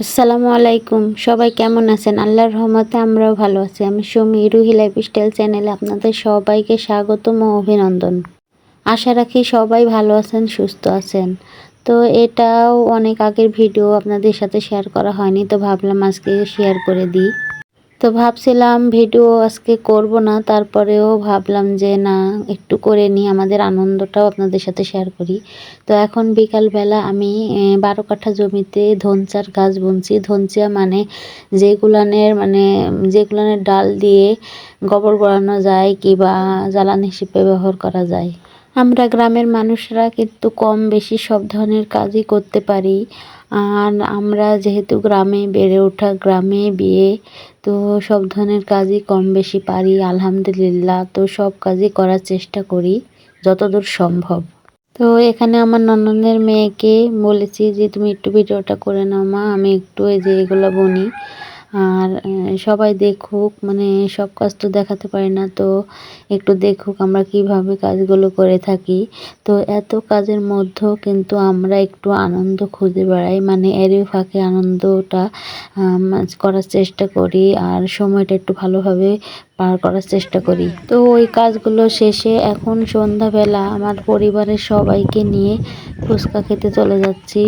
আসসালামু আলাইকুম। সবাই কেমন আছেন? আল্লাহর রহমতে আমরাও ভালো আছি। আমি সুমি, রুহি লাইফস্টাইল চ্যানেলে আপনাদের সবাইকে স্বাগতম ও অভিনন্দন। আশা রাখি সবাই ভালো আছেন, সুস্থ আছেন। তো এটাও অনেক আগের ভিডিও, আপনাদের সাথে শেয়ার করা হয়নি, তো ভাবলাম আজকে শেয়ার করে দিই। তো ভাবছিলাম ভিডিও আজকে করব না, তারপরেও ভাবলাম যে না, একটু করে নিই, আমাদের আনন্দটাও আপনাদের সাথে শেয়ার করি। তো এখন বিকালবেলা আমি 12 কাঠা জমিতে ধনচার গাছ বুনছি। ধনচিয়া যেগুলানের ডাল দিয়ে গোবর গড়ানো যায় কিংবা জ্বালানি হিসেবে ব্যবহার করা যায়। আমরা গ্রামের মানুষরা কিন্তু কম বেশি সব ধরনের কাজই করতে পারি। আর আমরা যেহেতু গ্রামে বেড়ে ওঠা, গ্রামে বিয়ে, তো সব ধরনের কাজই কম বেশি পারি আলহামদুলিল্লাহ। তো সব কাজই করার চেষ্টা করি যতদূর সম্ভব। তো এখানে আমার ননদের মেয়েকে বলেছি যে তুমি একটু ভিডিওটা করে নাও মা, আমি একটু এই যে এগুলো বুনি। আর সবাই দেখুক, সব কাজ তো দেখাতে পারি না, তো একটু দেখুক আমরা কিভাবে কাজগুলো করে থাকি। তো এত কাজের মধ্যেও কিন্তু আমরা একটু আনন্দ খুঁজে বেড়াই, এরই ফাঁকে আনন্দটা করার চেষ্টা করি আর সময়টা একটু ভালোভাবে পার করার চেষ্টা করি। তো ওই কাজগুলো শেষে এখন সন্ধ্যাবেলা আমার পরিবারের সবাইকে নিয়ে ফুচকা খেতে চলে যাচ্ছি।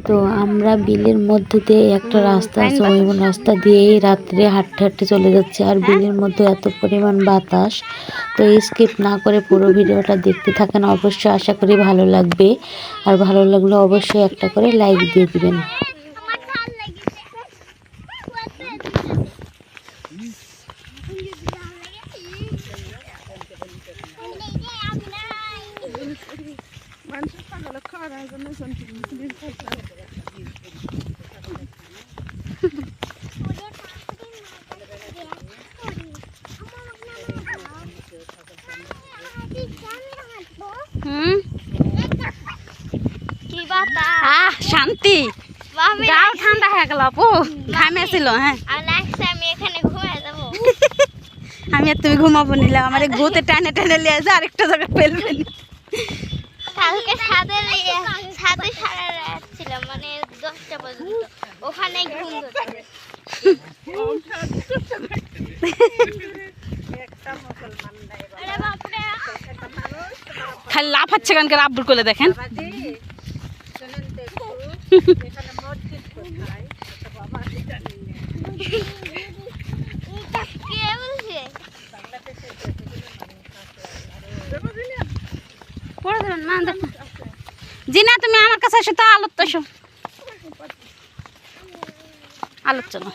তো আমরা বিলের মধ্যে দিয়ে একটা রাস্তা আছে, ওই রাস্তা দিয়েই রাত্রে হাঁটতে হাঁটতে চলে যাচ্ছি। আর বিলের মধ্যে এত পরিমাণ বাতাস, তো স্কিপ না করে পুরো ভিডিওটা দেখতে থাকেন, অবশ্যই আশা করি ভালো লাগবে। আর ভালো লাগলে অবশ্যই একটা করে লাইক দিয়ে দিবেন। শান্তি, গাও ঠান্ডা হয়ে গেল আপু, ঘামেছিল। হ্যাঁ আমি আর তুমি ঘুমাবো নিলাম, আমার ঘুতে টানে টানে লিয়ে যা আরেকটা জায়গায় ফেলবে। কালকে ছাদে সারা রাত ছিলাম, 10টা পর্যন্ত ওখানে ঘুম ধরছে। খালি লাফাচ্ছে কানকার আব্বুর কোলে দেখেন। জিনা তুমি আমার কাছে এসো তো, আলোর তো এসো, আলোর চলো।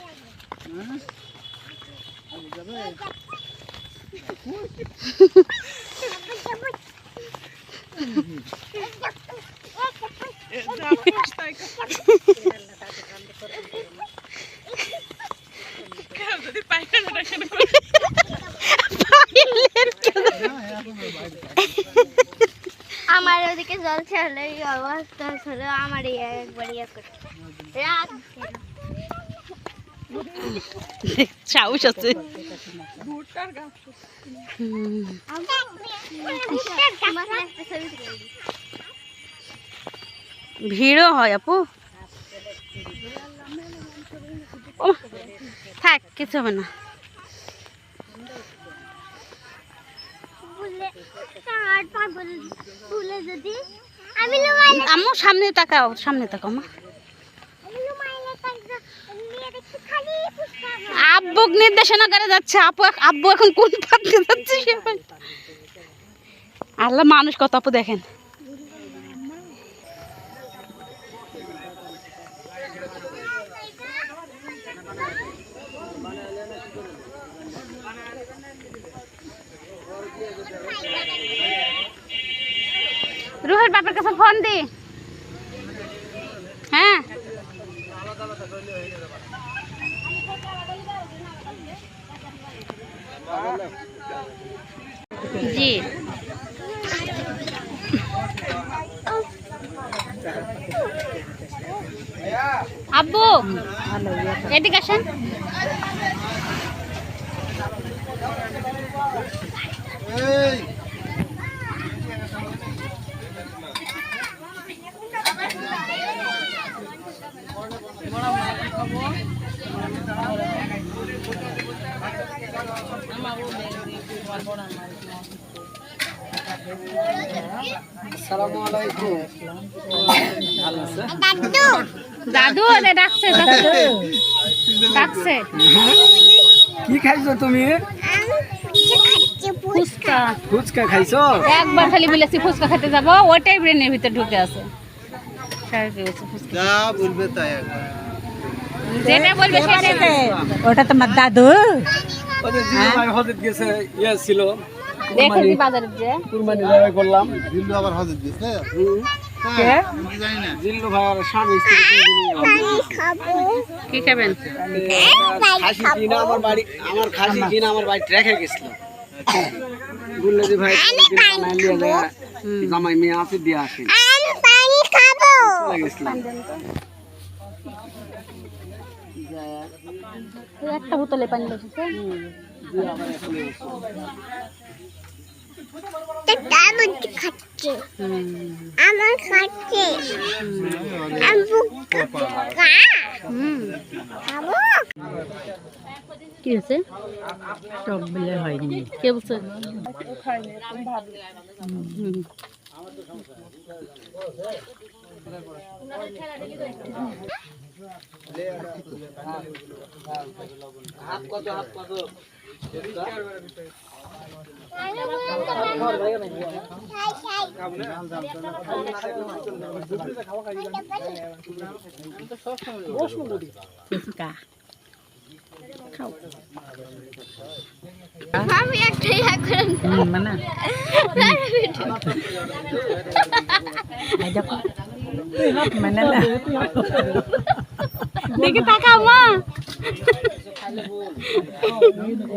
আমার ওদিকে জল ছাড়লে এই অবস্থা হলো, আমার একবার রাত সাহস আছে। ভিড়ও হয় আপু। ও থাক, কিছু হবে না। আম্মু সামনে তাকাও, সামনে তাকাও মা। আব্বুক নির্দেশনা করে যাচ্ছে, আব্বু এখন কোন পাত্রে যাচ্ছে। আল্লাহ মানুষ কত আপু দেখেন। রুহের বাপের কাছে ফোন দি। হ্যাঁ জি। আব্বু এদিকে আসেন। আসসালামু আলাইকুম। দাদু ডাকছে ডাকছে। কি খাইছো তুমি? ফুচকা ফুচকা খাইছো? একবার খালি বলেছি ফুচকা খেতে যাবো, ওটাই ব্রেনের ভিতরে ঢুকে আছে। যা বলবে তাই একবার। যেটা বলবে সেটাই। ওটা তোমার দাদু? ওদের জিল্লু ভাই হজরত গেছে, ছিল দেখেছি বাজারে যে কুরবানি জবাই করলাম। জিল্লু আবার হজরত গেছে। কে? আমি কি জানি না। জিল্লু ভাই আর স্বামী স্ত্রী কি খাবেন? খাসি কিনা আমার খাসি কিনা আমার বাড়িতে রেখে গেছিল। বললে যে ভাই জামাই মেয়ে আছে দিয়ে আসেন। চলে গেছিলাম। একটা বোতলে পানি বসেছে। আমার খাচ্ছে কি হয়েছে? টক বলে হয়নি। কে বলছে? ফুচকা আমি একটাই এখন মানে মানে না দেখে তাকাও মা।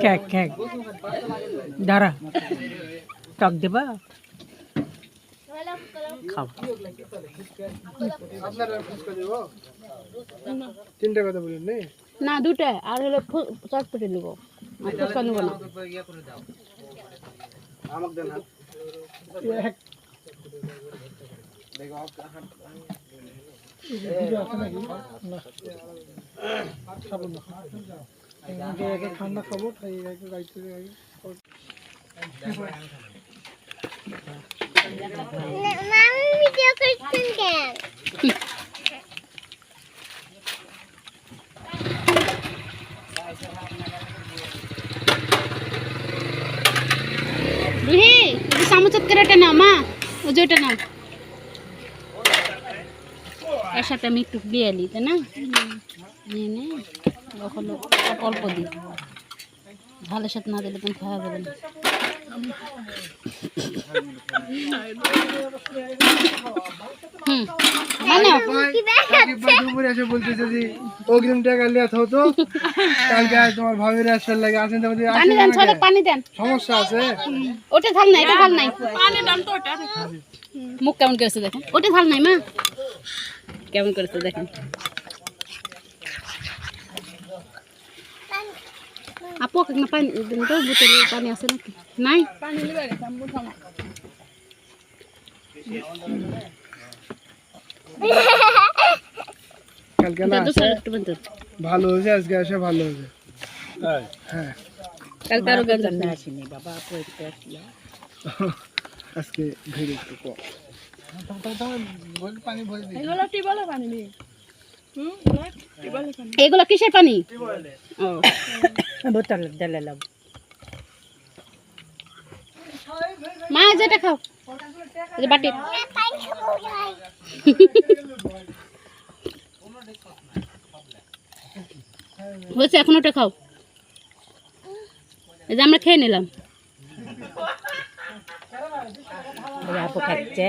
কেক কেক দাঁড়া টক দেবা খাও। তিনটা কথা বলুন নেই। না দুটা আর হলো চটপটি নেবো, ফুচকা নেবো না। আমাকে দেন হাত। ঠান্ডা খাবো আমি ভিডিও করছেন কেন? রুহি চামচ করে ওটা নাও মা, ওই যে ওটা নাও। এর সাথে আমি একটু দিয়ে নিই, তাই না? নিয়ে নে হলো অল্প দিই, ঝালের সাথে না দিলে তুমি খাওয়া যাবে না। দুপুরে এসে বলতেছে যে অগ্রিম টাকা লিয়া হতো কালকে তোমার ভাবির আসল লাগে আসেন তো পানি দেন, ছয়টা পানি দেন। সমস্যা আছে। ওটা ঝাল নাই, এটা ঝাল নাই। পানি দাম তো ওটা। মুখ কেমন করেছে দেখেন, ওটা ঝাল নাই মা, কেমন করেছে দেখেন। আপু না পানি দিন তো, বোতলে পানি আছে নাকি? নাই পানি নিবে কালকে না ভালো হয়েছে, আজকে আসে ভালো হয়েছে। হ্যাঁ কালকে আরো আসেনি বাবা আজকে ভিড় একটু কম। এগুলো কিসের পানি? ও বোতল দিলে লাভ। মা যেটা খাও, এই যে বাটি। হয়েছে, এখন ওটা খাও। এই যে আমরা খেয়ে নিলাম। আপু খাচ্ছে।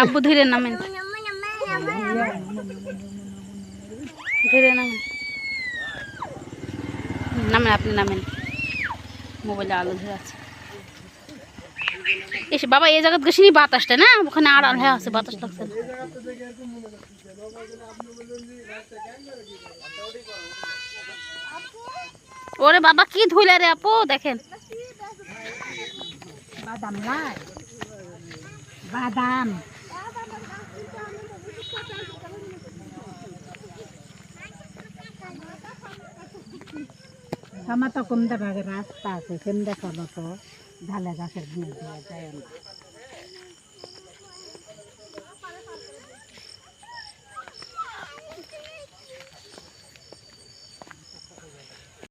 আব্বু ধীরে নামেন, ধীরে নামেন, নামেন আপনি নামেন। মোবাইলে আলো ধরে আছে। এসে বাবা এই জায়গা গেছিনি বাতাসটা না ওখানে আড়াল হয়ে আছে বাতাস লাগছে না। ওরে বাবা কি ধুইলা রে আপু দেখেন বাদাম লাই বাদাম আমার তো কমতে ভাগে রাস্তা আছে কেমন দেখো তো ঢালে গাছের গুড় দেওয়া যায় না